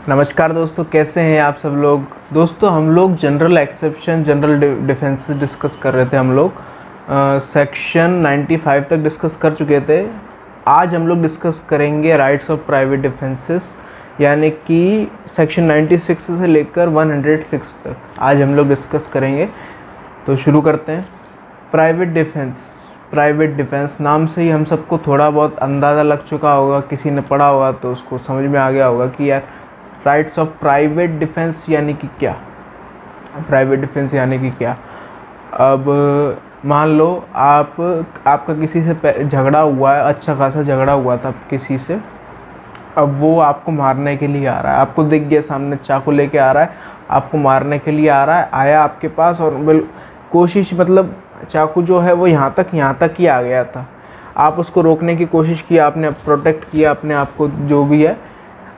नमस्कार दोस्तों, कैसे हैं आप सब लोग। दोस्तों हम लोग general exception general defence discuss कर रहे थे। हम लोग सेक्शन 95 तक डिस्कस कर चुके थे। आज हम लोग डिस्कस करेंगे राइट्स ऑफ प्राइवेट डिफेंसेस, यानी कि सेक्शन 96 से लेकर 106 तक आज हम लोग डिस्कस करेंगे। तो शुरू करते हैं। प्राइवेट डिफेंस नाम से ही हम सबको थोड़ा बहुत अंदाज़ा लग चुका होगा, किसी ने पढ़ा होगा तो उसको समझ में आ गया होगा कि यार राइट्स ऑफ प्राइवेट डिफेंस यानी कि क्या। प्राइवेट डिफेंस यानी कि क्या। अब मान लो आपका किसी से झगड़ा हुआ है, अच्छा खासा झगड़ा हुआ था किसी से। अब वो आपको मारने के लिए आ रहा है, आपको दिख गया सामने चाकू लेके आ रहा है, आपको मारने के लिए आ रहा है, आया आपके पास और कोशिश मतलब चाकू जो है वो यहाँ तक ही आ गया था। आप उसको रोकने की कोशिश की, आपने प्रोटेक्ट किया अपने आप को, जो भी है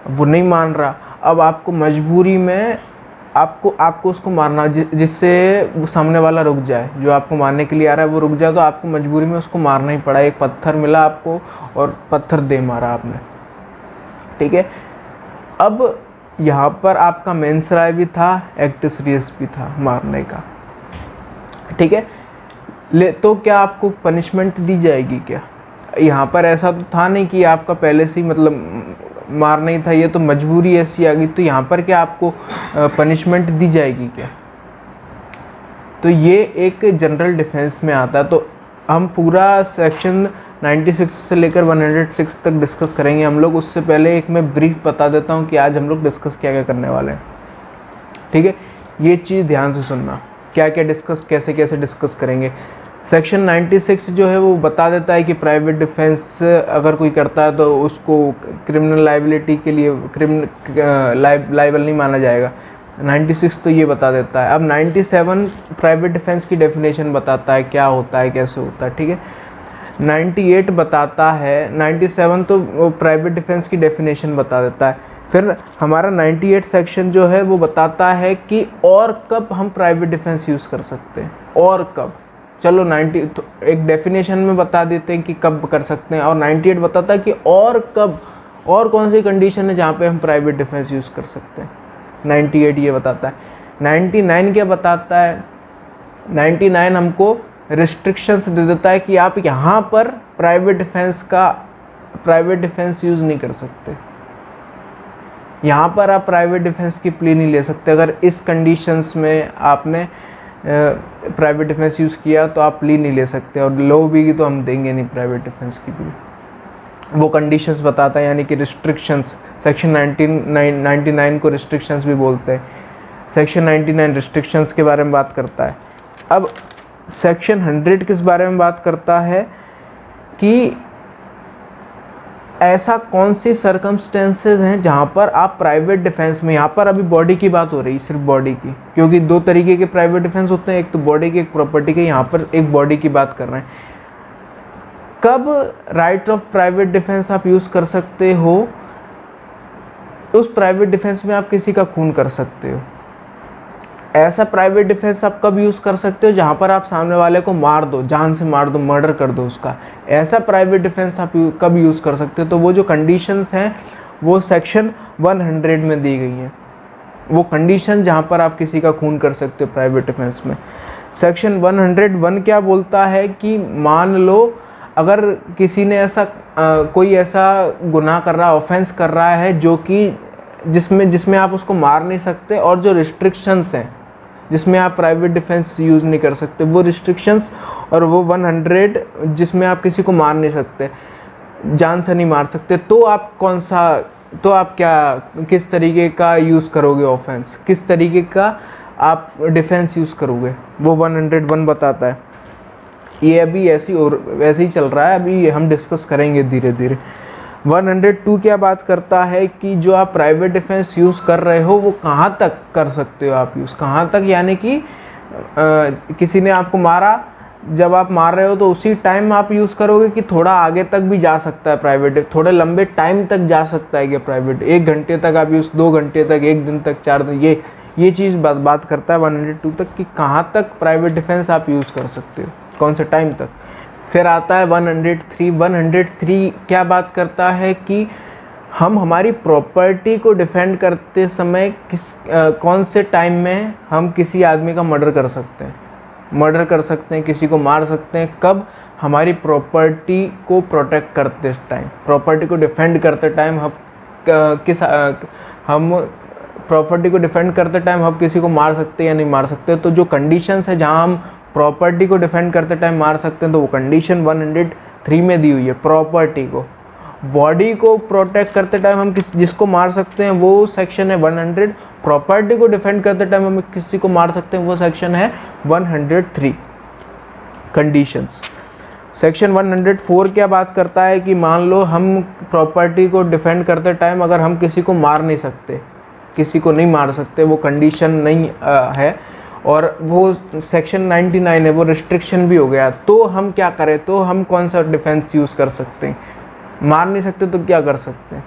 वो नहीं मान रहा। अब आपको मजबूरी में आपको उसको मारना, जिससे वो सामने वाला रुक जाए, जो आपको मारने के लिए आ रहा है वो रुक जाए, तो आपको मजबूरी में उसको मारना ही पड़ा। एक पत्थर मिला आपको और पत्थर दे मारा आपने, ठीक है। अब यहाँ पर आपका मेंस राय भी था, एक्ट सीरियस भी था मारने का, ठीक है। तो क्या आपको पनिशमेंट दी जाएगी क्या? यहाँ पर ऐसा तो था नहीं कि आपका पहले से ही मतलब मारना ही था, ये तो मजबूरी ऐसी आ गई। तो यहाँ पर क्या आपको पनिशमेंट दी जाएगी क्या? तो ये एक जनरल डिफेंस में आता है। तो हम पूरा सेक्शन 96 से लेकर 106 तक डिस्कस करेंगे हम लोग। उससे पहले एक मैं ब्रीफ बता देता हूँ कि आज हम लोग डिस्कस क्या क्या करने वाले हैं, ठीक है। ये चीज़ ध्यान से सुनना, क्या क्या डिस्कस कैसे डिस्कस करेंगे। सेक्शन 96 जो है वो बता देता है कि प्राइवेट डिफेंस अगर कोई करता है तो उसको क्रिमिनल लाइबिलिटी के लिए लाइबल नहीं माना जाएगा। 96 तो ये बता देता है। अब 97 प्राइवेट डिफेंस की डेफिनेशन बताता है, क्या होता है, कैसे होता है, ठीक है। 98 बताता है, 97 तो प्राइवेट डिफेंस की डेफिनेशन बता देता है। फिर हमारा 98 सेक्शन जो है वो बताता है कि और कब हम प्राइवेट डिफेंस यूज़ कर सकते हैं, और कब। चलो 90 तो एक डेफिनेशन में बता देते हैं कि कब कर सकते हैं, और 98 बताता है कि और कब, और कौन सी कंडीशन है जहाँ पे हम प्राइवेट डिफेंस यूज़ कर सकते हैं। 98 ये बताता है। 99 क्या बताता है? 99 हमको रिस्ट्रिक्शंस दे देता है कि आप यहाँ पर प्राइवेट डिफेंस यूज़ नहीं कर सकते, यहाँ पर आप प्राइवेट डिफेंस की प्ली नहीं ले सकते। अगर इस कंडीशंस में आपने प्राइवेट डिफेंस यूज़ किया तो आप प्ली नहीं ले सकते, और लो भी तो हम देंगे नहीं प्राइवेट डिफेंस की प्ली। वो कंडीशंस बताता है, यानी कि रिस्ट्रिक्शंस। सेक्शन 99 को रिस्ट्रिक्शंस भी बोलते हैं। सेक्शन 99 रिस्ट्रिक्शंस के बारे में बात करता है। अब सेक्शन 100 किस बारे में बात करता है कि ऐसा कौन सी सर्कमस्टेंसेज हैं जहाँ पर आप प्राइवेट डिफेंस में, यहाँ पर अभी बॉडी की बात हो रही है, सिर्फ बॉडी की, क्योंकि दो तरीके के प्राइवेट डिफेंस होते हैं, एक तो बॉडी के, एक प्रॉपर्टी के। यहाँ पर एक बॉडी की बात कर रहे हैं। कब राइट ऑफ प्राइवेट डिफेंस आप यूज़ कर सकते हो? उस प्राइवेट डिफेंस में आप किसी का खून कर सकते हो। ऐसा प्राइवेट डिफेंस आप कब यूज़ कर सकते हो? जहाँ पर आप सामने वाले को मार दो, जान से मार दो, मर्डर कर दो उसका। ऐसा प्राइवेट डिफेंस आप कब यूज़ कर सकते हो? तो वो जो कंडीशंस हैं वो सेक्शन 100 में दी गई हैं। वो कंडीशन जहाँ पर आप किसी का खून कर सकते हो प्राइवेट डिफेंस में। सेक्शन 101 क्या बोलता है कि मान लो अगर किसी ने कोई ऐसा गुनाह कर रहा, ऑफेंस कर रहा है जो कि जिसमें आप उसको मार नहीं सकते, और जो रिस्ट्रिक्शंस हैं जिसमें आप प्राइवेट डिफेंस यूज़ नहीं कर सकते, वो रिस्ट्रिक्शंस, और वो 100 जिसमें आप किसी को मार नहीं सकते, जान से नहीं मार सकते, तो आप किस तरीके का यूज़ करोगे ऑफेंस, किस तरीके का आप डिफेंस यूज़ करोगे, वो 101 बताता है। ये अभी वैसे ही चल रहा है, अभी हम डिस्कस करेंगे धीरे धीरे। 102 क्या बात करता है कि जो आप प्राइवेट डिफेंस यूज़ कर रहे हो वो कहाँ तक कर सकते हो आप यूज़, कहाँ तक, यानी कि किसी ने आपको मारा, जब आप मार रहे हो तो उसी टाइम आप यूज़ करोगे कि थोड़ा आगे तक भी जा सकता है प्राइवेट, थोड़े लंबे टाइम तक जा सकता है क्या प्राइवेट, 1 घंटे तक आप यूज़, 2 घंटे तक, 1 दिन तक, 4 दिन, ये चीज़ बात करता है 102 तक कि कहाँ तक प्राइवेट डिफेंस आप यूज़ कर सकते हो, कौन से टाइम तक। फिर आता है 103 क्या बात करता है कि हम हमारी प्रॉपर्टी को डिफेंड करते समय कौन से टाइम में हम किसी आदमी का मर्डर कर सकते हैं, किसी को मार सकते हैं, कब हमारी प्रॉपर्टी को प्रोटेक्ट करते टाइम, प्रॉपर्टी को डिफेंड करते टाइम हम प्रॉपर्टी को डिफेंड करते टाइम हम किसी को मार सकते हैं या नहीं मार सकते। तो जो कंडीशंस है जहां हम प्रॉपर्टी को डिफेंड करते टाइम मार सकते हैं, तो वो कंडीशन 103 में दी हुई है। प्रॉपर्टी को, बॉडी को प्रोटेक्ट करते टाइम हम जिसको मार सकते हैं वो सेक्शन है 100, प्रॉपर्टी को डिफेंड करते टाइम हम किसी को मार सकते हैं वो सेक्शन है 103 कंडीशंस। सेक्शन 104 क्या बात करता है कि मान लो हम प्रॉपर्टी को डिफेंड करते टाइम अगर हम किसी को मार नहीं सकते, किसी को नहीं मार सकते, वो कंडीशन नहीं है, और वो सेक्शन 99 है, वो रिस्ट्रिक्शन भी हो गया, तो हम क्या करें, तो हम कौन सा डिफेंस यूज़ कर सकते हैं? मार नहीं सकते तो क्या कर सकते हैं?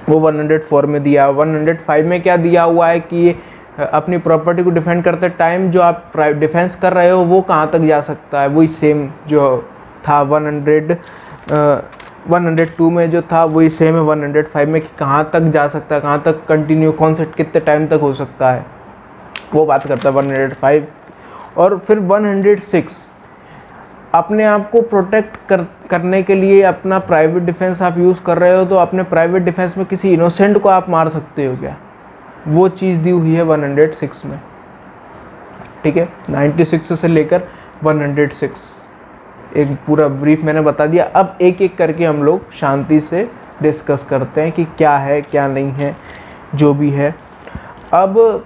वो 104 में दिया। 105 में क्या दिया हुआ है कि अपनी प्रॉपर्टी को डिफेंड करते टाइम जो आप डिफेंस कर रहे हो वो कहाँ तक जा सकता है, वही सेम जो था 102 में जो था वही सेम है 105 में, कि कहाँ तक जा सकता है, कहाँ तक कंटिन्यू, कौन से कितने टाइम तक हो सकता है, वो बात करता है 105। और फिर 106 अपने आप को प्रोटेक्ट करने के लिए अपना प्राइवेट डिफेंस आप यूज़ कर रहे हो, तो अपने प्राइवेट डिफेंस में किसी इनोसेंट को आप मार सकते हो क्या, वो चीज़ दी हुई है 106 में। ठीक है, 96 से लेकर 106 एक पूरा ब्रीफ मैंने बता दिया। अब एक एक करके हम लोग शांति से डिस्कस करते हैं कि क्या है क्या नहीं है जो भी है। अब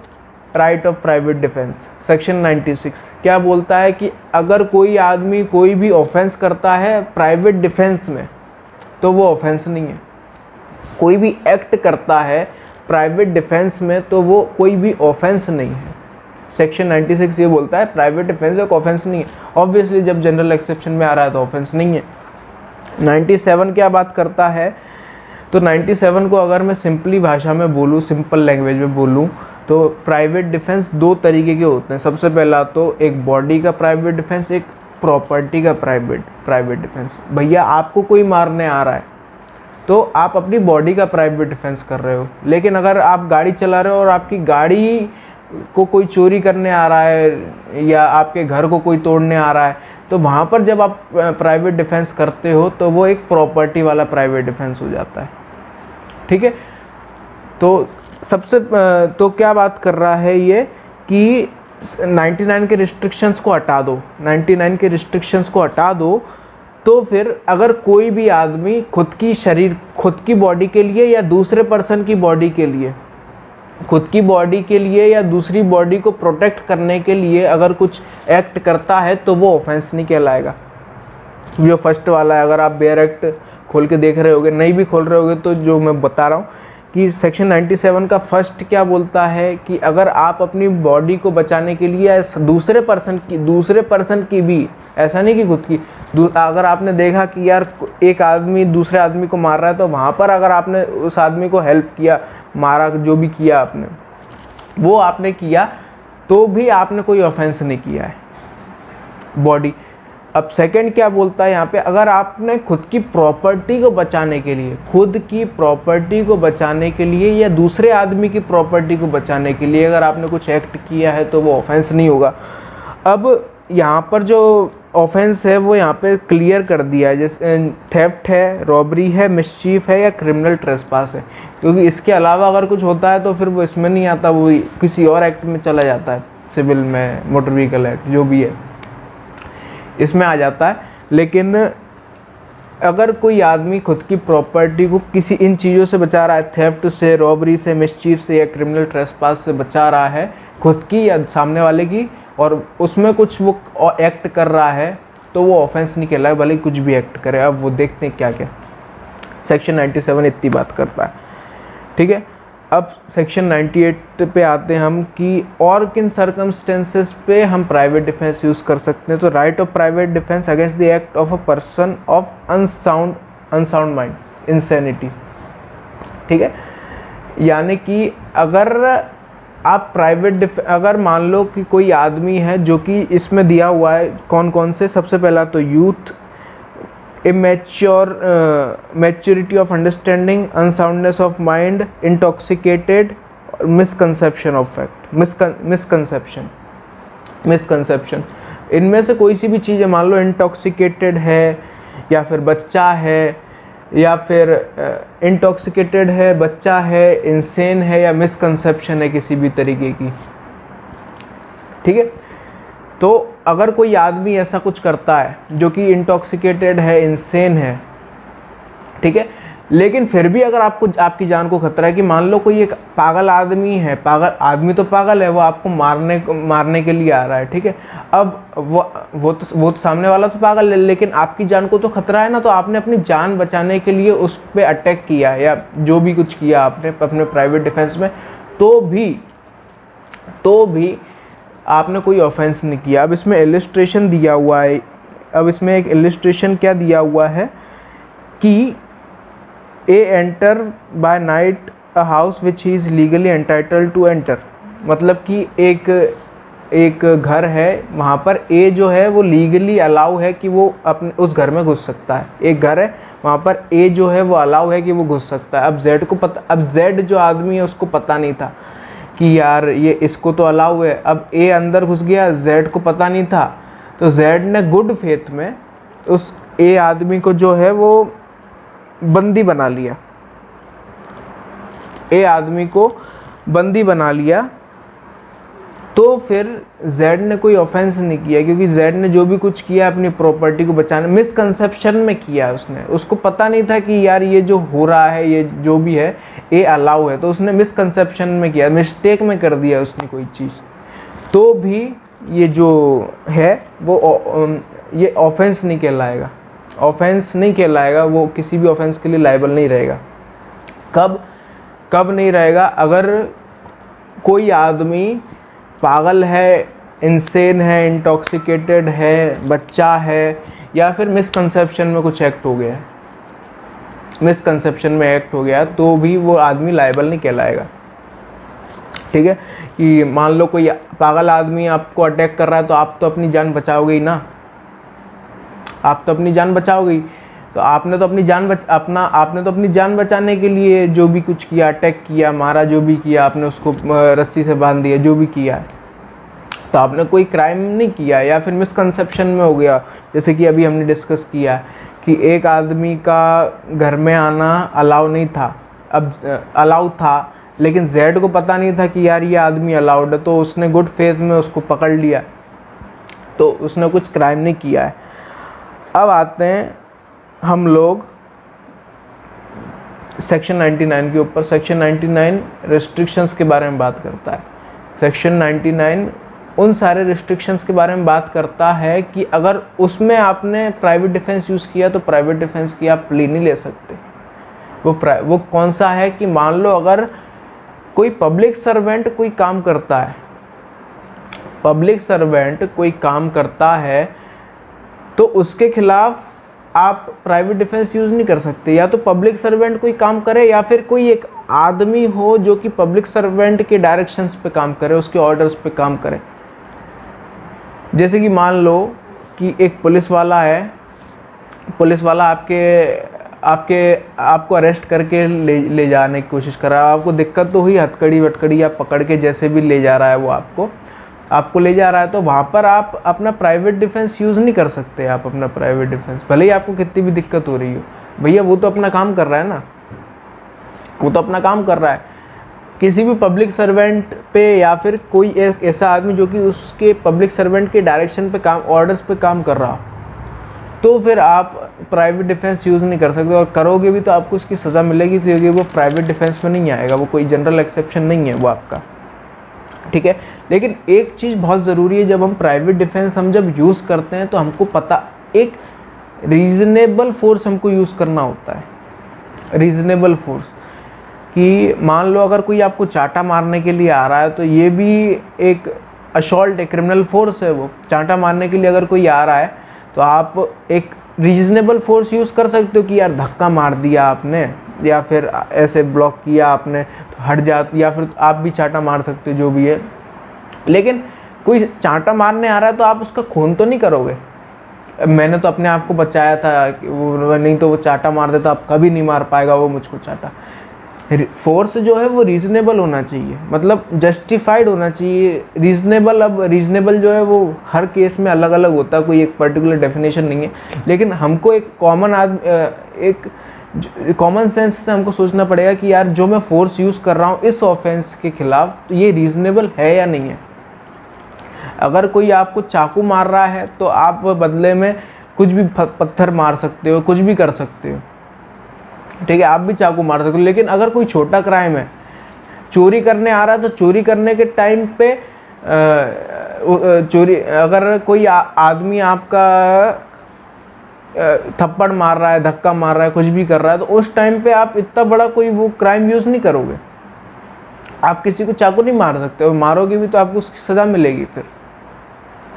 right of private defence, section 96 क्या बोलता है कि अगर कोई आदमी कोई भी ऑफेंस करता है प्राइवेट डिफेंस में तो वो ऑफेंस नहीं है, कोई भी एक्ट करता है प्राइवेट डिफेंस में तो वो कोई भी ऑफेंस नहीं है। सेक्शन 96 ये बोलता है प्राइवेट डिफेंस एक ऑफेंस नहीं है। ऑब्वियसली जब जनरल एक्सेप्शन में आ रहा है तो ऑफेंस नहीं है। 97 क्या बात करता है, तो 97 को अगर मैं सिंपली भाषा में बोलूँ, सिंपल लैंग्वेज में बोलूँ, तो प्राइवेट डिफेंस दो तरीके के होते हैं। सबसे पहला तो एक बॉडी का प्राइवेट डिफेंस, एक प्रॉपर्टी का प्राइवेट डिफेंस। भैया आपको कोई मारने आ रहा है तो आप अपनी बॉडी का प्राइवेट डिफेंस कर रहे हो, लेकिन अगर आप गाड़ी चला रहे हो और आपकी गाड़ी को कोई चोरी करने आ रहा है या आपके घर को कोई तोड़ने आ रहा है, तो वहाँ पर जब आप प्राइवेट डिफेंस करते हो तो वो एक प्रॉपर्टी वाला प्राइवेट डिफेंस हो जाता है। ठीक है, तो सबसे तो क्या बात कर रहा है ये कि 99 के रिस्ट्रिक्शंस को हटा दो, 99 के रिस्ट्रिक्शंस को हटा दो, तो फिर अगर कोई भी आदमी खुद की बॉडी के लिए या दूसरे पर्सन की बॉडी के लिए, खुद की बॉडी के लिए या दूसरी बॉडी को प्रोटेक्ट करने के लिए अगर कुछ एक्ट करता है तो वो ऑफेंस नहीं कहलाएगा। जो फर्स्ट वाला है, अगर आप बेयर एक्ट खोल के देख रहे होगे, नहीं भी खोल रहे होगे, तो जो मैं बता रहा हूँ कि सेक्शन 97 का फर्स्ट क्या बोलता है कि अगर आप अपनी बॉडी को बचाने के लिए दूसरे पर्सन की भी, ऐसा नहीं कि खुद की, अगर आपने देखा कि यार एक आदमी दूसरे आदमी को मार रहा है, तो वहाँ पर अगर आपने उस आदमी को हेल्प किया, मारा, जो भी किया आपने, वो आपने किया, तो भी आपने कोई ऑफेंस नहीं किया है बॉडी। अब सेकंड क्या बोलता है यहाँ पे, अगर आपने खुद की प्रॉपर्टी को बचाने के लिए या दूसरे आदमी की प्रॉपर्टी को बचाने के लिए अगर आपने कुछ एक्ट किया है तो वो ऑफेंस नहीं होगा। अब यहाँ पर जो ऑफेंस है वो यहाँ पे क्लियर कर दिया है, जैसे थेफ्ट है, रॉबरी है, मिसचीफ है या क्रिमिनल ट्रेसपास है, क्योंकि इसके अलावा अगर कुछ होता है तो फिर वो इसमें नहीं आता, वो किसी और एक्ट में चला जाता है, सिविल में, मोटर व्हीकल एक्ट जो भी है इसमें आ जाता है। लेकिन अगर कोई आदमी खुद की प्रॉपर्टी को किसी इन चीज़ों से बचा रहा है, थेफ्ट से, रॉबरी से, मिसचीफ से या क्रिमिनल ट्रेसपास से बचा रहा है, खुद की या सामने वाले की, और उसमें कुछ वो एक्ट कर रहा है, तो वो ऑफेंस नहीं कहलाएगा, भले कुछ भी एक्ट करे। अब वो देखते हैं क्या क्या सेक्शन 97 इतनी बात करता है। ठीक है, अब सेक्शन 98 पे आते हैं हम कि और किन सर्कमस्टेंसेस पे हम प्राइवेट डिफेंस यूज़ कर सकते हैं। तो right of private defence against the act of a person of unsound mind, insanity. ठीक है, यानी कि अगर आप अगर मान लो कि कोई आदमी है जो कि इसमें दिया हुआ है कौन कौन से, सबसे पहला तो youth, maturity of understanding, unsoundness of mind, intoxicated, misconception of fact, misconception. इनमें से कोई सी भी चीज़ है, मान लो इंटॉक्सिकेटेड है या फिर बच्चा है, या फिर इंटॉक्सिकेटेड है, बच्चा है, इंसेन है, या मिसकंसेप्शन है किसी भी तरीके की, ठीक है। तो अगर कोई आदमी ऐसा कुछ करता है जो कि इंटॉक्सिकेटेड है, इंसेन है, ठीक है, लेकिन फिर भी अगर आपको आपकी जान को खतरा है, कि मान लो कोई एक पागल आदमी है, पागल आदमी तो पागल है, वो आपको मारने के लिए आ रहा है, ठीक है। अब वो तो सामने वाला तो पागल है, लेकिन आपकी जान को तो खतरा है ना, तो आपने अपनी जान बचाने के लिए उस पर अटैक किया या जो भी कुछ किया आपने अपने प्राइवेट डिफेंस में, तो भी आपने कोई ऑफेंस नहीं किया। अब इसमें इलस्ट्रेशन दिया हुआ है, अब इसमें एक इलस्ट्रेशन क्या दिया हुआ है कि a enter by night a house which he is legally entitled to enter, मतलब कि एक घर है, वहाँ पर ए जो है वो लीगली अलाउ है कि वो अपने उस घर में घुस सकता है। एक घर है, वहाँ पर ए जो है वो अलाउ है कि वो घुस सकता है। अब जेड जो आदमी है उसको पता नहीं था कि यार ये इसको तो अलाउ है, अब ए अंदर घुस गया, जेड को पता नहीं था, तो जेड ने गुड फेथ में उस ए आदमी को जो है वो बंदी बना लिया, ए आदमी को बंदी बना लिया। तो फिर जेड ने कोई ऑफेंस नहीं किया, क्योंकि जेड ने जो भी कुछ किया अपनी प्रॉपर्टी को बचाने, मिसकंसेप्शन में किया उसने, उसको पता नहीं था कि यार ये जो हो रहा है, ये जो भी है ए अलाउ है, तो उसने मिसकंसेप्शन में किया, मिस्टेक में कर दिया उसने कोई चीज़, तो भी ये जो है वो ये ऑफेंस नहीं कहलाएगा, ऑफेंस नहीं कहलाएगा, वो किसी भी ऑफेंस के लिए लायबल नहीं रहेगा। कब नहीं रहेगा? अगर कोई आदमी पागल है, इंसेन है, इंटॉक्सिकेटेड है, बच्चा है, या फिर मिसकंसेप्शन में कुछ एक्ट हो गया है, मिसकंसेप्शन में एक्ट हो गया, तो भी वो आदमी लायबल नहीं कहलाएगा, ठीक है। कि मान लो कोई पागल आदमी आपको अटैक कर रहा है, तो आप तो अपनी जान बचाओगे ही ना, आप तो अपनी जान बचाओगे। तो आपने तो अपनी जान बचाने के लिए जो भी कुछ किया, अटैक किया, मारा, जो भी किया, आपने उसको रस्सी से बांध दिया, जो भी किया है, तो आपने कोई क्राइम नहीं किया, या फिर मिसकंसेप्शन में हो गया। जैसे कि अभी हमने डिस्कस किया कि एक आदमी का घर में आना अलाउ नहीं था, अब अलाउ था, लेकिन जेड को पता नहीं था कि यार ये आदमी अलाउड है, तो उसने गुड फेथ में उसको पकड़ लिया, तो उसने कुछ क्राइम नहीं किया है। अब आते हैं हम लोग सेक्शन 99 के ऊपर। सेक्शन 99 रिस्ट्रिक्शंस के बारे में बात करता है। सेक्शन 99 उन सारे रिस्ट्रिक्शंस के बारे में बात करता है कि अगर उसमें आपने प्राइवेट डिफेंस यूज़ किया, तो प्राइवेट डिफेंस की आप प्ली नहीं ले सकते। वो कौन सा है कि मान लो अगर कोई पब्लिक सर्वेंट कोई काम करता है, पब्लिक सर्वेंट कोई काम करता है, तो उसके खिलाफ आप प्राइवेट डिफेंस यूज़ नहीं कर सकते। या तो पब्लिक सर्वेंट कोई काम करे, या फिर कोई एक आदमी हो जो कि पब्लिक सर्वेंट के डायरेक्शंस पे काम करे, उसके ऑर्डर्स पे काम करे। जैसे कि मान लो कि एक पुलिस वाला है, पुलिस वाला आपको अरेस्ट करके ले जाने की कोशिश कर रहा है, आपको दिक्कत तो हुई, हथकड़ी वटकड़ी या पकड़ के जैसे भी ले जा रहा है, वो आपको ले जा रहा है, तो वहाँ पर आप अपना प्राइवेट डिफेंस यूज़ नहीं कर सकते। आप अपना प्राइवेट डिफेंस, भले ही आपको कितनी भी दिक्कत हो रही हो, भैया वो तो अपना काम कर रहा है ना, वो तो अपना काम कर रहा है। किसी भी पब्लिक सर्वेंट पे, या फिर कोई एक ऐसा आदमी जो कि उसके पब्लिक सर्वेंट के डायरेक्शन पे काम, ऑर्डर्स पे काम कर रहा हो, तो फिर आप प्राइवेट डिफेंस यूज़ नहीं कर सकते, और करोगे भी तो आपको उसकी सज़ा मिलेगी, क्योंकि वो प्राइवेट डिफेंस में नहीं आएगा, वो कोई जनरल एक्सेप्शन नहीं है वो आपका, ठीक है। लेकिन एक चीज़ बहुत ज़रूरी है, जब हम प्राइवेट डिफेंस जब यूज़ करते हैं, तो हमको पता, एक रीज़नेबल फोर्स हमको यूज़ करना होता है, रीज़नेबल फोर्स। कि मान लो अगर कोई आपको चांटा मारने के लिए आ रहा है, तो ये भी एक असॉल्ट, एक क्रिमिनल फोर्स है। वो चांटा मारने के लिए अगर कोई आ रहा है, तो आप एक रीजनेबल फोर्स यूज़ कर सकते हो कि यार धक्का मार दिया आपने, या फिर ऐसे ब्लॉक किया आपने तो हट जा, या फिर आप भी चांटा मार सकते हो, जो भी है। लेकिन कोई चांटा मारने आ रहा है तो आप उसका खून तो नहीं करोगे, मैंने तो अपने आप को बचाया था कि वो, नहीं तो वो चाटा मार देता, अब कभी नहीं मार पाएगा वो मुझको चाटा। फोर्स जो है वो रीजनेबल होना चाहिए, मतलब जस्टिफाइड होना चाहिए। रीजनेबल, अब रीजनेबल जो है वो हर केस में अलग अलग होता है, कोई एक पर्टिकुलर डेफिनेशन नहीं है, लेकिन हमको एक कॉमन सेंस से हमको सोचना पड़ेगा कि यार जो मैं फोर्स यूज़ कर रहा हूँ इस ऑफेंस के खिलाफ, तो ये रीजनेबल है या नहीं है। अगर कोई आपको चाकू मार रहा है तो आप बदले में कुछ भी पत्थर मार सकते हो, कुछ भी कर सकते हो, ठीक है, आप भी चाकू मार सकते हो। लेकिन अगर कोई छोटा क्राइम है, चोरी करने आ रहा है, तो चोरी करने के टाइम पे चोरी, अगर कोई आदमी आपका थप्पड़ मार रहा है, धक्का मार रहा है, कुछ भी कर रहा है, तो उस टाइम पे आप इतना बड़ा कोई वो क्राइम यूज़ नहीं करोगे। आप किसी को चाकू नहीं मार सकते, और मारोगे भी तो आपको उसकी सज़ा मिलेगी। फिर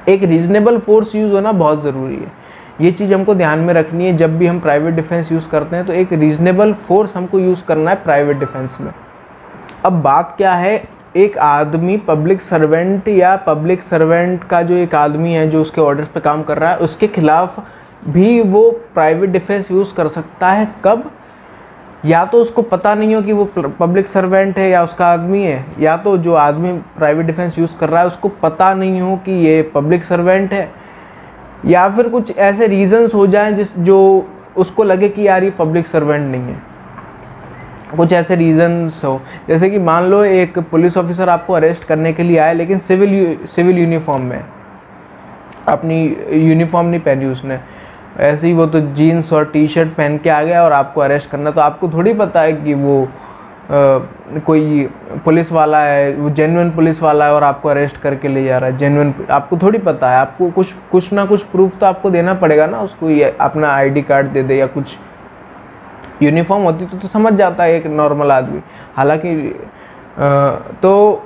एक रीजनेबल फोर्स यूज़ होना बहुत ज़रूरी है, ये चीज़ हमको ध्यान में रखनी है। जब भी हम प्राइवेट डिफेंस यूज़ करते हैं तो एक रीजनेबल फोर्स हमको यूज़ करना है प्राइवेट डिफेंस में। अब बात क्या है, एक आदमी पब्लिक सर्वेंट या पब्लिक सर्वेंट का जो एक आदमी है जो उसके ऑर्डर्स पे काम कर रहा है, उसके खिलाफ भी वो प्राइवेट डिफेंस यूज़ कर सकता है। कब? या तो उसको पता नहीं हो कि वो पब्लिक सर्वेंट है या उसका आदमी है, या तो जो आदमी प्राइवेट डिफेंस यूज़ कर रहा है उसको पता नहीं हो कि ये पब्लिक सर्वेंट है, या फिर कुछ ऐसे रीजंस हो जाएं जो उसको लगे कि यार ये पब्लिक सर्वेंट नहीं है। कुछ ऐसे रीजंस हो, जैसे कि मान लो एक पुलिस ऑफिसर आपको अरेस्ट करने के लिए आया, लेकिन सिविल यूनिफॉर्म में, अपनी यूनिफॉर्म नहीं पहनी उसने, ऐसे ही वो तो जीन्स और टी शर्ट पहन के आ गया और आपको अरेस्ट करना, तो आपको थोड़ी पता है कि वो कोई पुलिस वाला है, वो जेन्युइन पुलिस वाला है और आपको अरेस्ट करके ले जा रहा है। जेन्युइन आपको थोड़ी पता है, आपको कुछ ना कुछ प्रूफ तो आपको देना पड़ेगा ना उसको, ये अपना आईडी कार्ड दे दे या कुछ। यूनिफॉर्म होती तो समझ जाता है एक नॉर्मल आदमी। हालांकि तो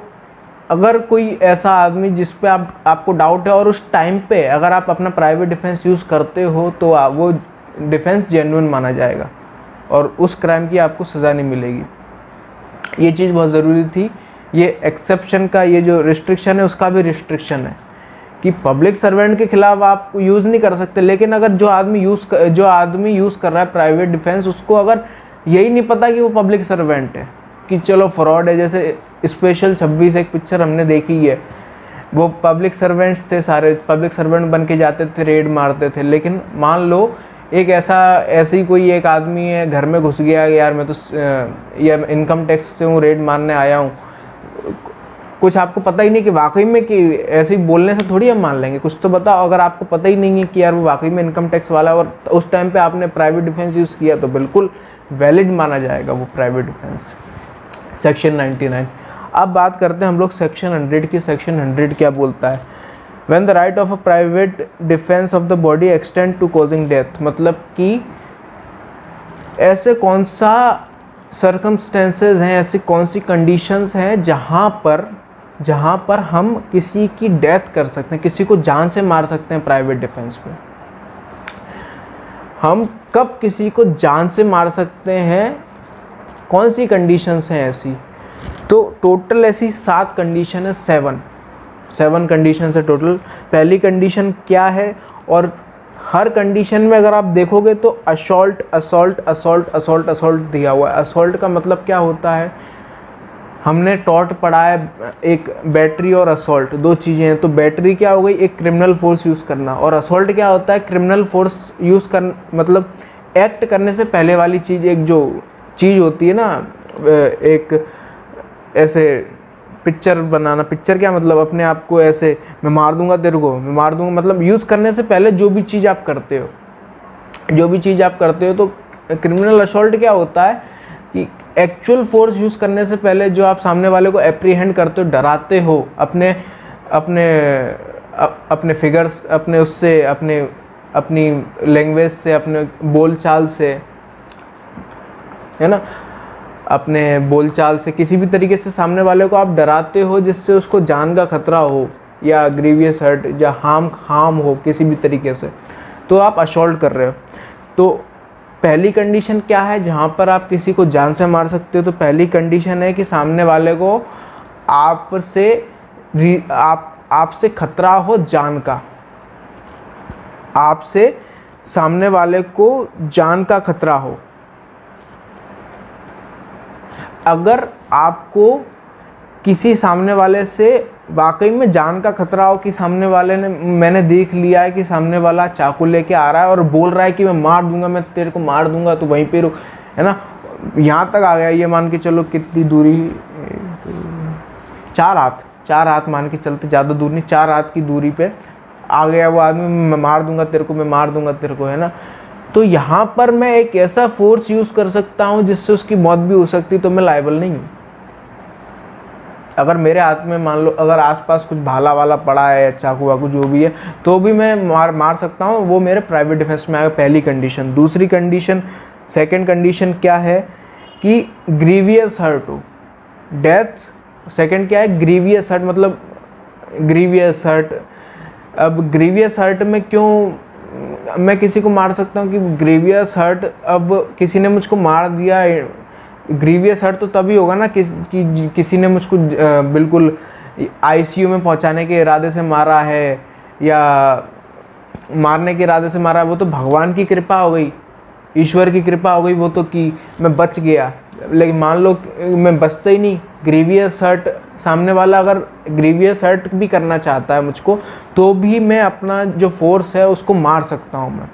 अगर कोई ऐसा आदमी जिस पे आपको डाउट है और उस टाइम पे अगर आप अपना प्राइवेट डिफेंस यूज़ करते हो, तो वो डिफेंस जेन्युइन माना जाएगा और उस क्राइम की आपको सज़ा नहीं मिलेगी। ये चीज़ बहुत ज़रूरी थी। ये एक्सेप्शन का, ये जो रिस्ट्रिक्शन है उसका भी रिस्ट्रिक्शन है कि पब्लिक सर्वेंट के खिलाफ आप यूज़ नहीं कर सकते, लेकिन अगर जो आदमी यूज़ कर रहा है प्राइवेट डिफेंस, उसको अगर यही नहीं पता कि वो पब्लिक सर्वेंट है, कि चलो फ्रॉड है, जैसे स्पेशल 26 एक पिक्चर हमने देखी है, वो पब्लिक सर्वेंट्स थे, सारे पब्लिक सर्वेंट बन के जाते थे, रेड मारते थे। लेकिन मान लो एक ऐसे ही कोई एक आदमी है, घर में घुस गया, यार मैं तो यार इनकम टैक्स से हूँ, रेड मारने आया हूँ, कुछ आपको पता ही नहीं कि वाकई में, कि ऐसे ही बोलने से थोड़ी हम मान लेंगे, कुछ तो बताओ। अगर आपको पता ही नहीं है कि यार वो वाकई में इनकम टैक्स वाला है और उस टाइम पे आपने प्राइवेट डिफेंस यूज़ किया, तो बिल्कुल वैलिड माना जाएगा वो प्राइवेट डिफेंस। सेक्शन 99। अब बात करते हैं हम लोग सेक्शन 100 की। सेक्शन 100 क्या बोलता है? When the right of a private defense of the body extend to causing death, मतलब कि ऐसे कौन सा circumstances हैं, ऐसी कौन सी conditions हैं जहाँ पर हम किसी की डेथ कर सकते हैं, किसी को जान से मार सकते हैं प्राइवेट डिफेंस में। हम कब किसी को जान से मार सकते हैं, कौन सी कंडीशंस हैं ऐसी? तो टोटल ऐसी 7 कंडीशन है, 7 कंडीशन है टोटल। पहली कंडीशन क्या है, और हर कंडीशन में अगर आप देखोगे तो assault assault assault assault assault दिया हुआ है। असॉल्ट का मतलब क्या होता है? हमने टॉट पढ़ा है, एक बैटरी और असॉल्ट, 2 चीज़ें हैं। तो बैटरी क्या हो गई? एक क्रिमिनल फोर्स यूज़ करना, और असॉल्ट क्या होता है? क्रिमिनल फोर्स यूज़ कर, मतलब एक्ट करने से पहले वाली चीज़, एक जो चीज़ होती है ना, एक ऐसे पिक्चर बनाना। पिक्चर क्या मतलब? अपने आप को ऐसे, मैं मार दूंगा तेरे को, मैं मार दूंगा, मतलब यूज़ करने से पहले जो भी चीज़ आप करते हो, तो क्रिमिनल असॉल्ट क्या होता है कि एक्चुअल फोर्स यूज़ करने से पहले जो आप सामने वाले को एप्रीहेंड करते हो, डराते हो अपने फिगर्स, अपने उससे, अपनी लैंग्वेज से, अपने बोलचाल से, है ना, अपने बोलचाल से किसी भी तरीके से सामने वाले को आप डराते हो जिससे उसको जान का खतरा हो या ग्रीवियस हर्ट या हार्म हो किसी भी तरीके से, तो आप असॉल्ट कर रहे हो। तो पहली कंडीशन क्या है जहाँ पर आप किसी को जान से मार सकते हो? तो पहली कंडीशन है कि सामने वाले को आपसे खतरा हो जान का, आपसे सामने वाले को जान का खतरा हो। अगर आपको किसी सामने वाले से वाकई में जान का खतरा हो कि सामने वाले ने, मैंने देख लिया है कि सामने वाला चाकू लेके आ रहा है और बोल रहा है कि मैं मार दूंगा, मैं तेरे को मार दूंगा, तो वहीं पे रुक, है ना, यहाँ तक आ गया, ये मान के चलो कितनी दूरी, 4 हाथ मान के चलते, ज़्यादा दूर नहीं, 4 हाथ की दूरी पे आ गया वो आदमी, मैं मार दूंगा तेरे को, मैं मार दूंगा तेरे को, है ना। तो यहाँ पर मैं एक ऐसा फोर्स यूज़ कर सकता हूँ जिससे उसकी मौत भी हो सकती, तो मैं लायबल नहीं हूँ। अगर मेरे हाथ में मान लो अगर आसपास कुछ भाला वाला पड़ा है या चाकू वाकू जो भी है, तो भी मैं मार सकता हूँ, वो मेरे प्राइवेट डिफेंस में आएगा, पहली कंडीशन। दूसरी कंडीशन, सेकंड कंडीशन क्या है कि ग्रीवियस हर्ट हो, डेथ। सेकंड क्या है, ग्रीवियस हर्ट, मतलब ग्रीवियस हर्ट। अब ग्रीवियस हर्ट में क्यों मैं किसी को मार सकता हूँ कि ग्रीवियस हर्ट, अब किसी ने मुझको मार दिया, ग्रीवियस हर्ट तो तभी होगा ना किसी ने मुझको बिल्कुल आईसीयू में पहुंचाने के इरादे से मारा है या मारने के इरादे से मारा है, वो तो भगवान की कृपा हो गई, ईश्वर की कृपा हो गई, वो तो कि मैं बच गया। लेकिन मान लो मैं बचता ही नहीं, ग्रीवियस हर्ट, सामने वाला अगर ग्रीवियस हर्ट भी करना चाहता है मुझको, तो भी मैं अपना जो फोर्स है उसको मार सकता हूँ मैं,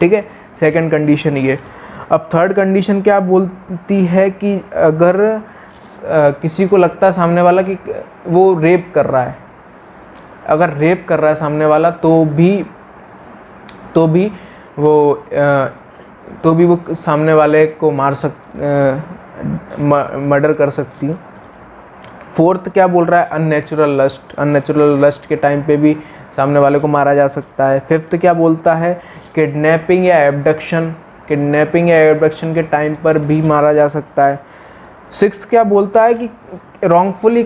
ठीक है। सेकंड कंडीशन ये। अब थर्ड कंडीशन क्या बोलती है कि अगर किसी को लगता है सामने वाला कि वो रेप कर रहा है, अगर रेप कर रहा है सामने वाला, तो भी वो सामने वाले को मर्डर कर सकती है। फोर्थ क्या बोल रहा है, अननेचुरल लस्ट, अननेचुरल लस्ट के टाइम पे भी सामने वाले को मारा जा सकता है। फिफ्थ क्या बोलता है, किडनैपिंग या एब्डक्शन, किडनैपिंग या एब्डक्शन के टाइम पर भी मारा जा सकता है। सिक्स्थ क्या बोलता है कि रॉन्गफुली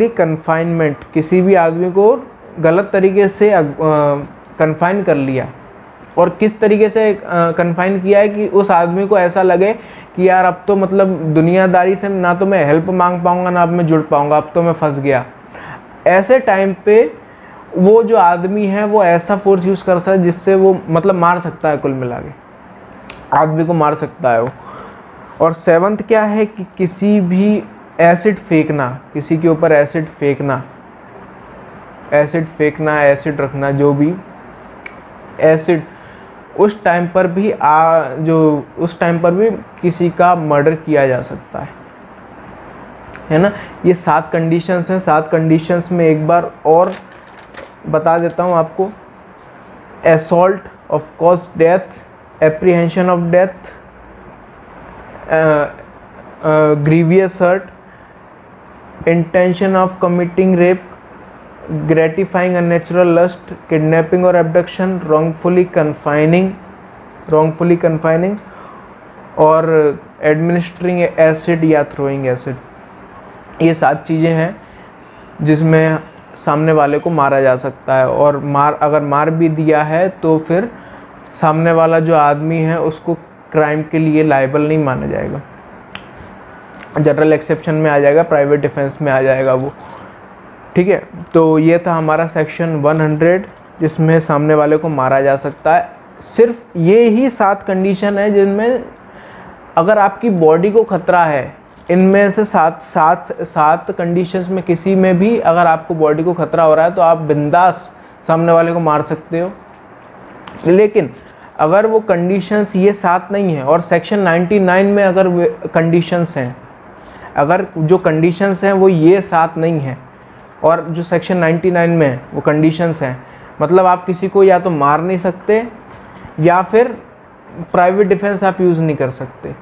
कन्फाइनमेंट, किसी भी आदमी को गलत तरीके से कन्फाइन कर लिया, और किस तरीके से कन्फाइन किया है कि उस आदमी को ऐसा लगे कि यार अब तो मतलब दुनियादारी से ना तो मैं हेल्प मांग पाऊंगा ना अब मैं जुड़ पाऊंगा, अब तो मैं फंस गया। ऐसे टाइम पे वो जो आदमी है वो ऐसा फोर्स यूज़ कर सकता है जिससे वो मतलब मार सकता है, कुल मिला के आदमी को मार सकता है वो। और सेवंथ क्या है कि किसी भी एसिड फेंकना, किसी के ऊपर एसिड फेंकना, एसिड रखना, जो भी एसिड, उस टाइम पर भी उस टाइम पर भी किसी का मर्डर किया जा सकता है ना। ये 7 कंडीशंस हैं। 7 कंडीशंस में एक बार और बता देता हूँ आपको। Assault of cause death, apprehension of death, grievous hurt, intention of committing rape, gratifying unnatural lust, kidnapping और एब्डक्शन, रॉन्गफुली कन्फाइनिंग और एडमिनिस्ट्रिंग एसिड या थ्रोइंग एसिड। ये 7 चीज़ें हैं जिसमें सामने वाले को मारा जा सकता है। और अगर मार भी दिया है तो फिर सामने वाला जो आदमी है उसको क्राइम के लिए लायबल नहीं माना जाएगा, जनरल एक्सेप्शन में आ जाएगा, प्राइवेट डिफेंस में आ जाएगा वो, ठीक है। तो ये था हमारा सेक्शन 100 जिसमें सामने वाले को मारा जा सकता है। सिर्फ ये ही 7 कंडीशन है जिनमें अगर आपकी बॉडी को खतरा है, इनमें से 7 कंडीशंस में किसी में भी अगर आपको बॉडी को खतरा हो रहा है तो आप बिंदास सामने वाले को मार सकते हो। लेकिन अगर वो कंडीशंस ये 7 नहीं है और सेक्शन 99 में अगर कंडीशंस हैं, अगर जो कंडीशंस हैं वो ये 7 नहीं है और जो सेक्शन 99 में है वो कंडीशंस हैं, मतलब आप किसी को या तो मार नहीं सकते या फिर प्राइवेट डिफेंस आप यूज़ नहीं कर सकते,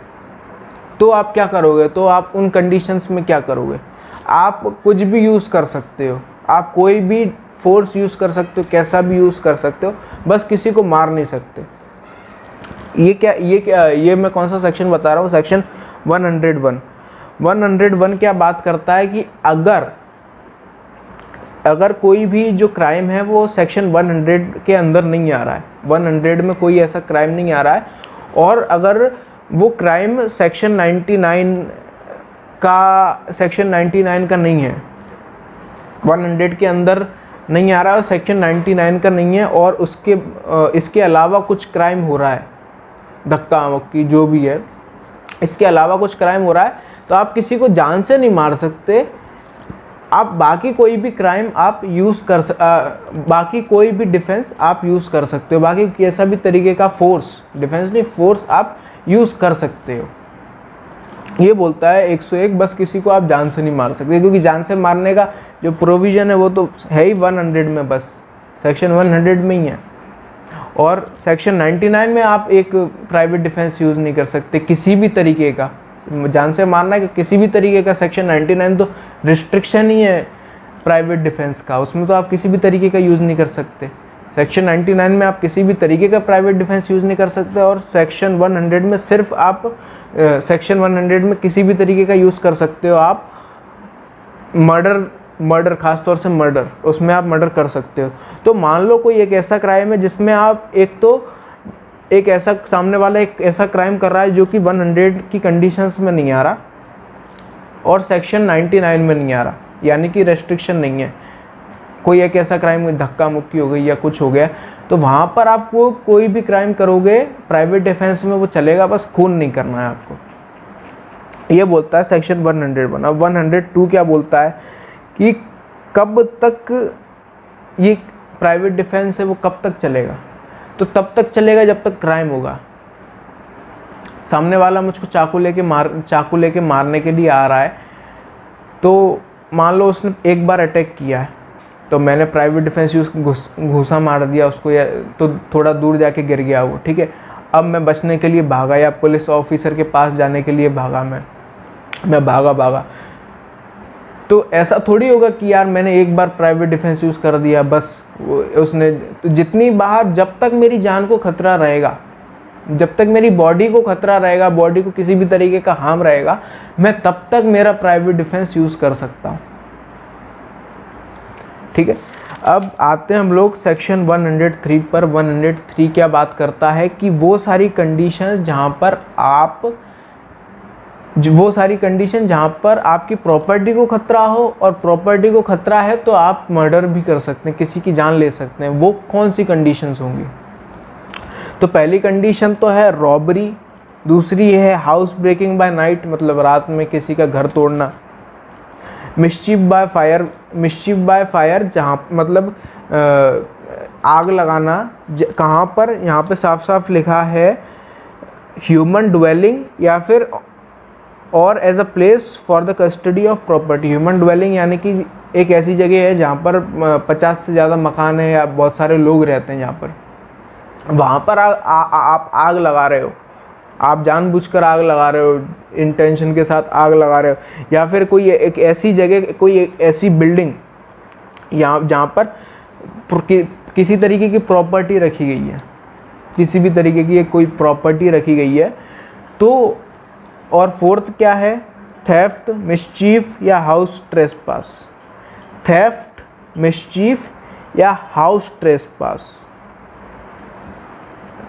तो आप क्या करोगे? तो आप उन कंडीशंस में क्या करोगे? आप कुछ भी यूज़ कर सकते हो, आप कोई भी फोर्स यूज़ कर सकते हो, कैसा भी यूज़ कर सकते हो, बस किसी को मार नहीं सकते। ये मैं कौन सा सेक्शन बता रहा हूँ? सेक्शन 101। 101 क्या बात करता है कि अगर कोई भी जो क्राइम है वो सेक्शन 100 के अंदर नहीं आ रहा है, 100 में कोई ऐसा क्राइम नहीं आ रहा है, और अगर वो क्राइम सेक्शन 99 का नहीं है, 100 के अंदर नहीं आ रहा है, सेक्शन 99 का नहीं है, और इसके अलावा कुछ क्राइम हो रहा है, धक्का मुक्की जो भी है, इसके अलावा कुछ क्राइम हो रहा है, तो आप किसी को जान से नहीं मार सकते। आप बाकी कोई भी क्राइम आप बाकी कोई भी डिफेंस आप यूज़ कर सकते हो, बाकी कैसा भी तरीके का फोर्स, डिफेंस नहीं फोर्स आप यूज़ कर सकते हो। ये बोलता है 101, बस किसी को आप जान से नहीं मार सकते, क्योंकि जान से मारने का जो प्रोविज़न है वो तो है ही 100 में, बस सेक्शन 100 में ही है। और सेक्शन 99 में आप एक प्राइवेट डिफेंस यूज़ नहीं कर सकते किसी भी तरीके का, जान से मारना है कि किसी भी तरीके का। सेक्शन 99 तो रिस्ट्रिक्शन ही है प्राइवेट डिफेंस का, उसमें तो आप किसी भी तरीके का यूज़ नहीं कर सकते। सेक्शन 99 में आप किसी भी तरीके का प्राइवेट डिफेंस यूज़ नहीं कर सकते, और सेक्शन 100 में सिर्फ आप सेक्शन 100 में किसी भी तरीके का यूज़ कर सकते हो आप मर्डर खासतौर से मर्डर, उसमें आप मर्डर कर सकते हो। तो मान लो कोई एक ऐसा क्राइम है जिसमें आप एक ऐसा सामने वाला एक ऐसा क्राइम कर रहा है जो कि 100 की कंडीशंस में नहीं आ रहा और सेक्शन 99 में नहीं आ रहा, यानी कि रेस्ट्रिक्शन नहीं है। कोई एक ऐसा क्राइम, धक्का मुक्की हो गई या कुछ हो गया, तो वहाँ पर आपको कोई भी क्राइम करोगे प्राइवेट डिफेंस में वो चलेगा, बस खून नहीं करना है आपको। ये बोलता है सेक्शन 101। अब 102 क्या बोलता है कि कब तक ये प्राइवेट डिफेंस है वो कब तक चलेगा, तो तब तक चलेगा जब तक क्राइम होगा। सामने वाला मुझको चाकू लेके मारने के लिए आ रहा है, तो मान लो उसने एक बार अटैक किया है, तो मैंने प्राइवेट डिफेंस यूज़ घूसा मार दिया उसको, या तो थोड़ा दूर जाके गिर गया वो, ठीक है। अब मैं बचने के लिए भागा या पुलिस ऑफिसर के पास जाने के लिए भागा, मैं भागा, तो ऐसा थोड़ी होगा कि यार मैंने एक बार प्राइवेट डिफेंस यूज़ कर दिया बस उसने, तो जितनी बार, जब तक मेरी जान को खतरा रहेगा, जब तक मेरी बॉडी को खतरा रहेगा, बॉडी को किसी भी तरीके का हार्म रहेगा, मैं तब तक मेरा प्राइवेट डिफेंस यूज़ कर सकता हूँ, ठीक है। अब आते हैं हम लोग सेक्शन 103 पर। 103 क्या बात करता है कि वो सारी कंडीशंस जहाँ पर आपकी प्रॉपर्टी को खतरा हो, और प्रॉपर्टी को खतरा है तो आप मर्डर भी कर सकते हैं, किसी की जान ले सकते हैं। वो कौन सी कंडीशंस होंगी? तो पहली कंडीशन तो है रॉबरी, दूसरी है हाउस ब्रेकिंग बाय नाइट, मतलब रात में किसी का घर तोड़ना, मिस्चीफ बाय फायर जहाँ मतलब आग लगाना, कहाँ पर, यहाँ पे साफ साफ लिखा है ह्यूमन ड्वेलिंग या फिर और as a place for the custody of property. Human dwelling यानी कि एक ऐसी जगह है जहाँ पर 50 से ज़्यादा मकान है या बहुत सारे लोग रहते हैं, जहाँ पर वहाँ पर आप आग लगा रहे हो, आप जानबूझकर आग लगा रहे हो, इंटेंशन के साथ आग लगा रहे हो, या फिर कोई एक ऐसी जगह, कोई एक ऐसी बिल्डिंग यहाँ जहाँ पर किसी तरीके की प्रॉपर्टी रखी गई है, किसी भी तरीके की कोई प्रॉपर्टी रखी गई है। तो और फोर्थ क्या है? थेफ्ट, मिसचीफ या हाउस ट्रेसपास। थेफ्ट, मिसचीफ या हाउस ट्रेसपास।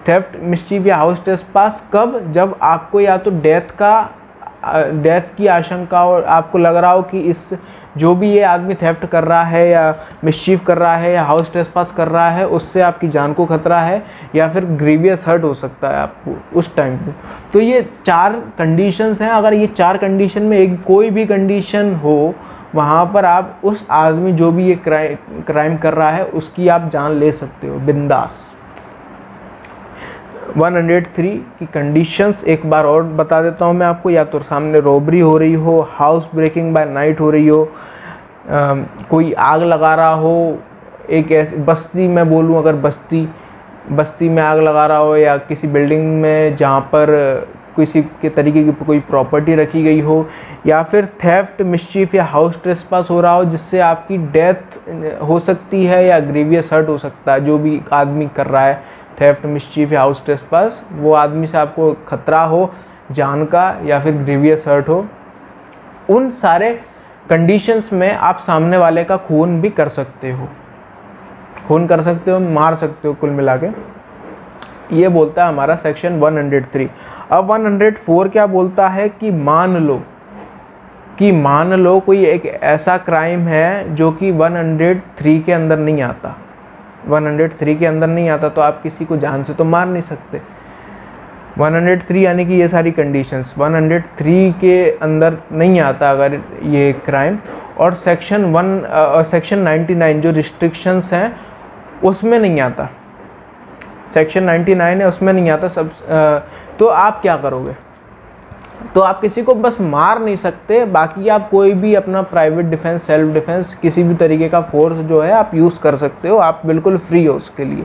थेफ्ट, मिसचीफ या हाउस ट्रेसपास कब? जब आपको या तो डेथ की आशंका और आपको लग रहा हो कि इस जो भी ये आदमी थेफ्ट कर रहा है या मिसचीफ कर रहा है या हाउस ट्रेसपास कर रहा है उससे आपकी जान को खतरा है, या फिर ग्रीवियस हर्ट हो सकता है आपको उस टाइम पे। तो ये 4 कंडीशंस हैं। अगर ये 4 कंडीशन में एक कोई भी कंडीशन हो, वहाँ पर आप उस आदमी जो भी ये क्राइम कर रहा है उसकी आप जान ले सकते हो बिंदास। 103 की कंडीशंस एक बार और बता देता हूँ मैं आपको। या तो सामने रॉबरी हो रही हो, हाउस ब्रेकिंग बाय नाइट हो रही हो, कोई आग लगा रहा हो, एक ऐसी बस्ती में बोलूँ, अगर बस्ती में आग लगा रहा हो, या किसी बिल्डिंग में जहाँ पर किसी के तरीके की कोई प्रॉपर्टी रखी गई हो, या फिर थेफ्ट, मिसचीफ या हाउस ट्रेसपास हो रहा हो जिससे आपकी डेथ हो सकती है या ग्रीवियस हर्ट हो सकता है। जो भी आदमी कर रहा है थेफ्ट, मिसचीफ या हाउस ट्रेसपास, वो आदमी से आपको खतरा हो जान का या फिर ग्रीवियस हर्ट हो, उन सारे कंडीशंस में आप सामने वाले का खून भी कर सकते हो, मार सकते हो कुल मिला के। ये बोलता है हमारा सेक्शन 103। अब 104 क्या बोलता है कि मान लो कि मान लो कोई एक ऐसा क्राइम है जो कि 103 के अंदर नहीं आता, 103 के अंदर नहीं आता, तो आप किसी को जान से तो मार नहीं सकते। 103 यानी कि ये सारी कंडीशंस 103 के अंदर नहीं आता अगर ये क्राइम, और सेक्शन 99 जो रिस्ट्रिक्शंस हैं उसमें नहीं आता, सेक्शन 99 है उसमें नहीं आता सब। तो आप क्या करोगे? तो आप किसी को बस मार नहीं सकते, बाकी आप कोई भी अपना प्राइवेट डिफेंस, सेल्फ डिफेंस, किसी भी तरीके का फोर्स जो है आप यूज़ कर सकते हो, आप बिल्कुल फ्री हो उसके लिए।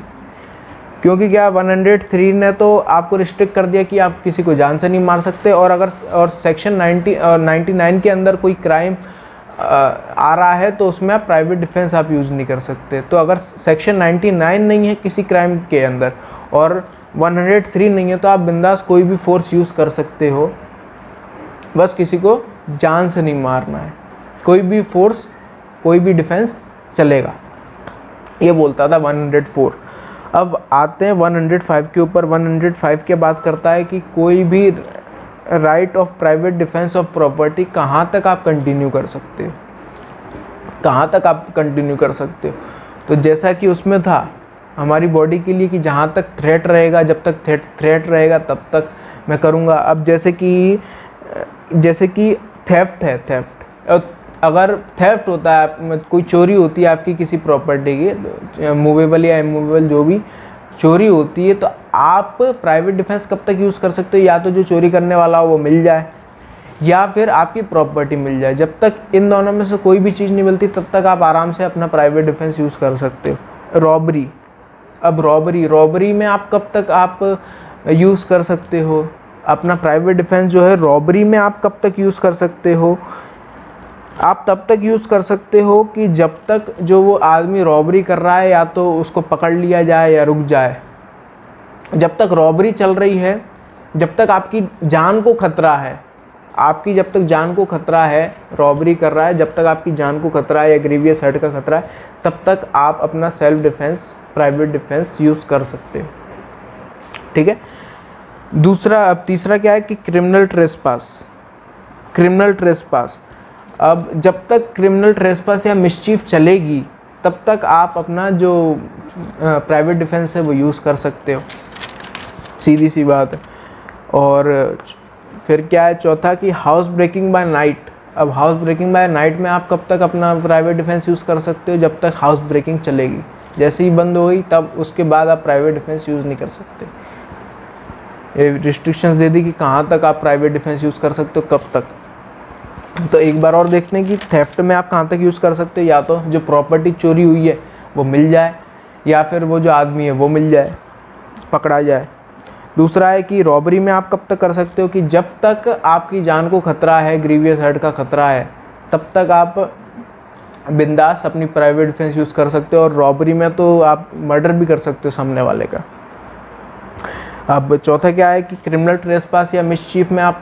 क्योंकि क्या 103 ने तो आपको रिस्ट्रिक्ट कर दिया कि आप किसी को जान से नहीं मार सकते, और सेक्शन 99 के अंदर कोई क्राइम आ रहा है तो उसमें आप प्राइवेट डिफेंस आप यूज़ नहीं कर सकते। तो अगर सेक्शन 99 नहीं है किसी क्राइम के अंदर और 103 नहीं है, तो आप बिंदास कोई भी फोर्स यूज़ कर सकते हो, बस किसी को जान से नहीं मारना है, कोई भी फोर्स, कोई भी डिफेंस चलेगा। ये बोलता था 104। अब आते हैं 105 के ऊपर। 105 के बात करता है कि कोई भी right of private defence of property कहाँ तक आप कंटिन्यू कर सकते हो, कहाँ तक आप कंटिन्यू कर सकते हो। तो जैसा कि उसमें था हमारी बॉडी के लिए कि जहाँ तक थ्रेट रहेगा, जब तक थ्रेट रहेगा तब तक मैं करूँगा। अब जैसे कि थेफ्ट है, थेफ्ट अगर थेफ्ट होता है, कोई चोरी होती है आपकी किसी प्रॉपर्टी की, मूवेबल या इमूवेबल जो भी चोरी होती है, तो आप प्राइवेट डिफेंस कब तक यूज़ कर सकते हो? या तो जो चोरी करने वाला हो वो मिल जाए, या फिर आपकी प्रॉपर्टी मिल जाए। जब तक इन दोनों में से कोई भी चीज़ नहीं मिलती तब तक आप आराम से अपना प्राइवेट डिफेंस यूज़ कर सकते हो। रॉबरी, अब रॉबरी में आप कब तक आप यूज़ कर सकते हो अपना प्राइवेट डिफेंस जो है? रॉबरी में आप कब तक यूज़ कर सकते हो? आप तब तक यूज़ कर सकते हो कि जब तक जो वो आदमी रॉबरी कर रहा है या तो उसको पकड़ लिया जाए या रुक जाए। जब तक रॉबरी चल रही है, जब तक आपकी जान को खतरा है, आपकी जब तक जान को खतरा है, रॉबरी कर रहा है, जब तक आपकी जान को खतरा है या ग्रीवियस हर्ट का खतरा है, तब तक आप अपना self defence, private defence use कर सकते हो। ठीक है। अब तीसरा क्या है कि क्रिमिनल ट्रेसपास। क्रिमिनल ट्रेसपास, अब जब तक क्रिमिनल ट्रेसपास या मिसचीफ चलेगी तब तक आप अपना जो प्राइवेट डिफेंस है वो यूज़ कर सकते हो, सीधी सी बात है। और फिर क्या है चौथा कि हाउस ब्रेकिंग बाय नाइट। अब हाउस ब्रेकिंग बाय नाइट में आप कब तक अपना प्राइवेट डिफेंस यूज़ कर सकते हो? जब तक हाउस ब्रेकिंग चलेगी, जैसे ही बंद हो गई तब उसके बाद आप प्राइवेट डिफेंस यूज़ नहीं कर सकते। ये रिस्ट्रिक्शंस दे दी कि कहाँ तक आप प्राइवेट डिफेंस यूज़ कर सकते हो, कब तक। तो एक बार और देखते हैं कि थेफ्ट में आप कहाँ तक यूज़ कर सकते हो। या तो जो प्रॉपर्टी चोरी हुई है वो मिल जाए, या फिर वो जो आदमी है वो मिल जाए, पकड़ा जाए। दूसरा है कि रॉबरी में आप कब तक कर सकते हो कि जब तक आपकी जान को खतरा है, ग्रीवियस हर्ट का खतरा है, तब तक आप बिंदास अपनी प्राइवेट डिफेंस यूज़ कर सकते हो। और रॉबरी में तो आप मर्डर भी कर सकते हो सामने वाले का। अब चौथा क्या है कि क्रिमिनल ट्रेसपास या मिसचीफ में आप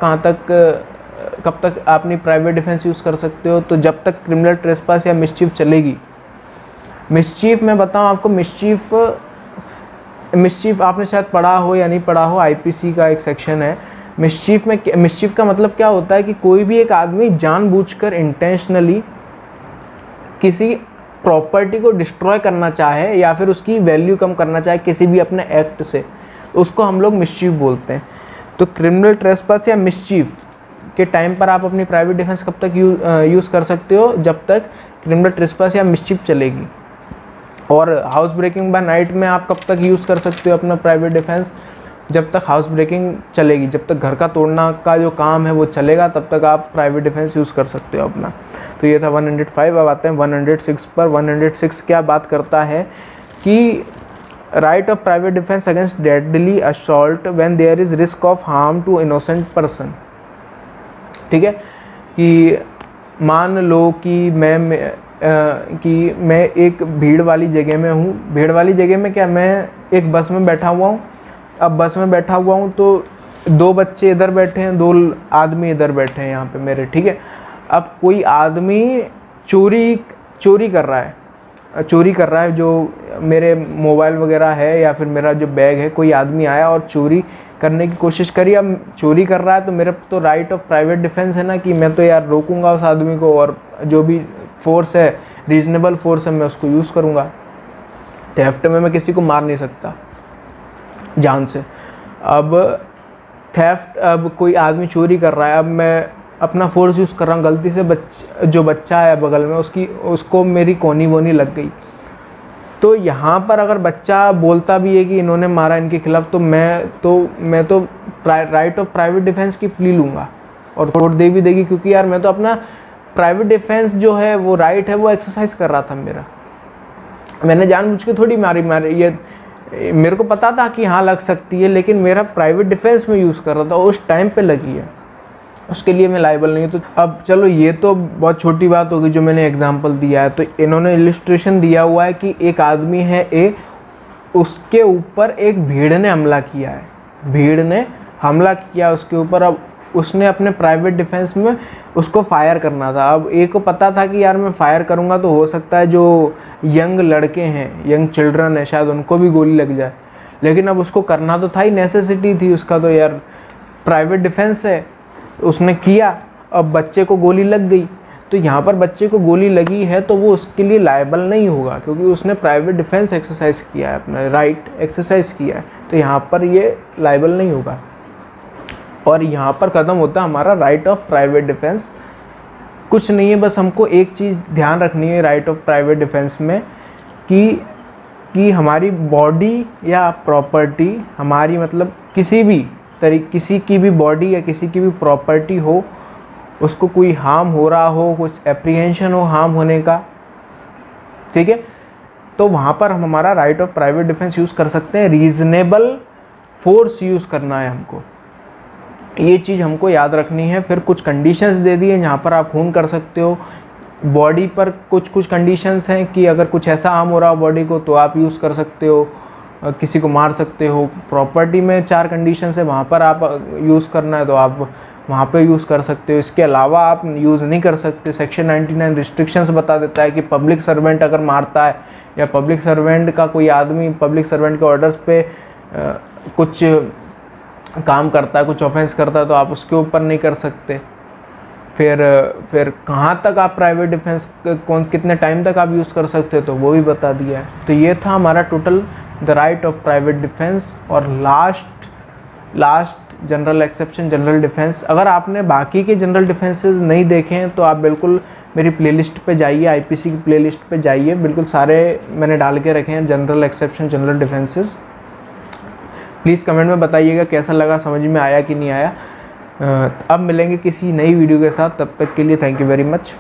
कब तक अपनी प्राइवेट डिफेंस यूज़ कर सकते हो? तो जब तक क्रिमिनल ट्रेसपास या मिसचीफ चलेगी। मिसचीफ में बताऊं आपको, मिसचीफ आपने शायद पढ़ा हो या नहीं पढ़ा हो, आईपीसी का एक सेक्शन है। मिसचीफ का मतलब क्या होता है कि कोई भी एक आदमी जानबूझकर इंटेंशनली किसी प्रॉपर्टी को डिस्ट्रॉय करना चाहे या फिर उसकी वैल्यू कम करना चाहे किसी भी अपने एक्ट से, उसको हम लोग मिसचीफ बोलते हैं। तो क्रिमिनल ट्रेसपास या मिसचीफ के टाइम पर आप अपनी प्राइवेट डिफेंस कब तक यूज़ कर सकते हो? जब तक क्रिमिनल ट्रेसपास या मिसचीफ चलेगी। और हाउस ब्रेकिंग बाय नाइट में आप कब तक यूज़ कर सकते हो अपना प्राइवेट डिफेंस? जब तक हाउस ब्रेकिंग चलेगी, जब तक घर का तोड़ना का जो काम है वो चलेगा, तब तक आप प्राइवेट डिफेंस यूज़ कर सकते हो अपना। तो ये था 105। अब आते हैं 106 पर। 106 क्या बात करता है कि right of private defence against deadly assault when there is risk of harm to innocent person. ठीक है, कि मान लो कि मैं एक भीड़ वाली जगह में हूँ। भीड़ वाली जगह में क्या, मैं एक बस में बैठा हुआ हूँ। अब बस में बैठा हुआ हूँ तो 2 बच्चे इधर बैठे हैं, 2 आदमी इधर बैठे हैं यहाँ पे मेरे। ठीक है, अब कोई आदमी चोरी कर रहा है जो मेरे मोबाइल वगैरह है या फिर मेरा जो बैग है, कोई आदमी आया और चोरी करने की कोशिश करी। अब चोरी कर रहा है तो मेरा तो राइट ऑफ प्राइवेट डिफेंस है ना कि मैं तो यार रोकूंगा उस आदमी को, और जो भी फोर्स है, रीजनेबल फोर्स है, मैं उसको यूज़ करूँगा। थेफ्ट में मैं किसी को मार नहीं सकता जान से। अब थेफ्ट, अब कोई आदमी चोरी कर रहा है, अब मैं अपना फोर्स यूज़ कर रहा हूँ, गलती से जो बच्चा है बगल में उसको मेरी कोनी वोनी लग गई, तो यहाँ पर अगर बच्चा बोलता भी है कि इन्होंने मारा इनके खिलाफ, तो मैं तो राइट ऑफ प्राइवेट डिफेंस की प्ली लूँगा और कोर्ट दे भी देगी, क्योंकि यार मैं तो अपना प्राइवेट डिफेंस जो है वो राइट है वो एक्सरसाइज कर रहा था मेरा। मैंने जानबूझ के थोड़ी मारी ये मेरे को पता था कि हाँ लग सकती है, लेकिन मेरा प्राइवेट डिफेंस में यूज़ कर रहा था, उस टाइम पे लगी है, उसके लिए मैं लायबल नहीं हूँ। तो अब चलो ये तो बहुत छोटी बात होगी जो मैंने एग्जांपल दिया है। तो इन्होंने इलिस्ट्रेशन दिया हुआ है कि एक आदमी है ए, उसके ऊपर एक भीड़ ने हमला किया है, भीड़ ने हमला किया उसके ऊपर। अब उसने अपने प्राइवेट डिफेंस में उसको फायर करना था। अब ए को पता था कि यार मैं फायर करूँगा तो हो सकता है जो यंग लड़के हैं, यंग चिल्ड्रन है, शायद उनको भी गोली लग जाए, लेकिन अब उसको करना तो था ही, नेसेसिटी थी उसका, तो यार प्राइवेट डिफेंस है, उसने किया। अब बच्चे को गोली लग गई, तो यहाँ पर बच्चे को गोली लगी है तो वो उसके लिए लायबल नहीं होगा, क्योंकि उसने प्राइवेट डिफेंस एक्सरसाइज किया है, अपना राइट एक्सरसाइज किया है, तो यहाँ पर ये लायबल नहीं होगा। और यहाँ पर ख़त्म होता है हमारा राइट ऑफ प्राइवेट डिफेंस। कुछ नहीं है, बस हमको एक चीज़ ध्यान रखनी है राइट ऑफ प्राइवेट डिफेंस में कि हमारी बॉडी या प्रॉपर्टी, हमारी मतलब किसी की भी बॉडी या किसी की भी प्रॉपर्टी हो, उसको कोई हार्म हो रहा हो, कुछ एप्रीहेंशन हो हार्म होने का, ठीक है, तो वहाँ पर हम हमारा right of private defence use कर सकते हैं। रीज़नेबल फोर्स यूज़ करना है हमको, ये चीज़ हमको याद रखनी है। फिर कुछ कंडीशंस दे दिए जहाँ पर आप खून कर सकते हो। बॉडी पर कुछ कंडीशंस हैं कि अगर कुछ ऐसा हार्म हो रहा हो बॉडी को तो आप यूज़ कर सकते हो, किसी को मार सकते हो। प्रॉपर्टी में 4 कंडीशंस है, वहाँ पर आप यूज़ करना है तो आप वहाँ पे यूज़ कर सकते हो। इसके अलावा आप यूज़ नहीं कर सकते। सेक्शन 99 रिस्ट्रिक्शंस बता देता है कि पब्लिक सर्वेंट अगर मारता है या पब्लिक सर्वेंट का कोई आदमी पब्लिक सर्वेंट के ऑर्डर्स पे कुछ काम करता है, कुछ ऑफेंस करता है, तो आप उसके ऊपर नहीं कर सकते। फिर कहाँ तक आप प्राइवेट डिफेंस कितने टाइम तक आप यूज़ कर सकते हो तो वो भी बता दिया है। तो ये था हमारा total the right of private defence. और last general exception, general defence. अगर आपने बाकी के जनरल डिफेंसेस नहीं देखे हैं तो आप बिल्कुल मेरी प्लेलिस्ट पे जाइए, आईपीसी की प्लेलिस्ट पे जाइए, बिल्कुल सारे मैंने डाल के रखे हैं general exception, general defences. Please comment में बताइएगा कैसा लगा, समझ में आया कि नहीं आया। अब मिलेंगे किसी नई वीडियो के साथ, तब तक के लिए थैंक यू वेरी मच।